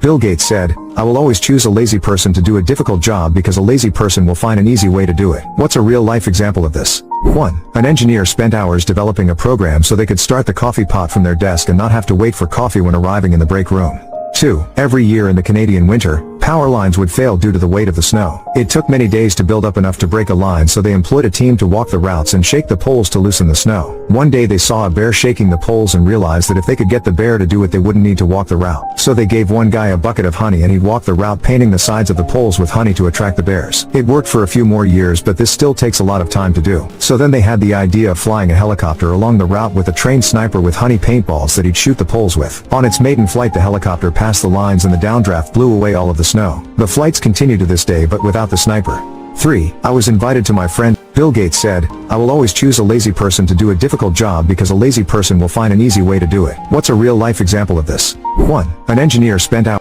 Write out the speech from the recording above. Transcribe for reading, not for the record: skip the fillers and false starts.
Bill Gates said, "I will always choose a lazy person to do a difficult job because a lazy person will find an easy way to do it." What's a real-life example of this? 1. An engineer spent hours developing a program so they could start the coffee pot from their desk and not have to wait for coffee when arriving in the break room. 2. Every year in the Canadian winter, power lines would fail due to the weight of the snow. It took many days to build up enough to break a line, so they employed a team to walk the routes and shake the poles to loosen the snow. One day they saw a bear shaking the poles and realized that if they could get the bear to do it, they wouldn't need to walk the route. So they gave one guy a bucket of honey and he'd walk the route painting the sides of the poles with honey to attract the bears. It worked for a few more years, but this still takes a lot of time to do. So then they had the idea of flying a helicopter along the route with a trained sniper with honey paintballs that he'd shoot the poles with. On its maiden flight, the helicopter passed the lines and the downdraft blew away all of the snow. The flights continue to this day, but without the sniper. 3. I was invited to my friend. Bill Gates said, "I will always choose a lazy person to do a difficult job because a lazy person will find an easy way to do it." What's a real-life example of this? 1. An engineer spent hours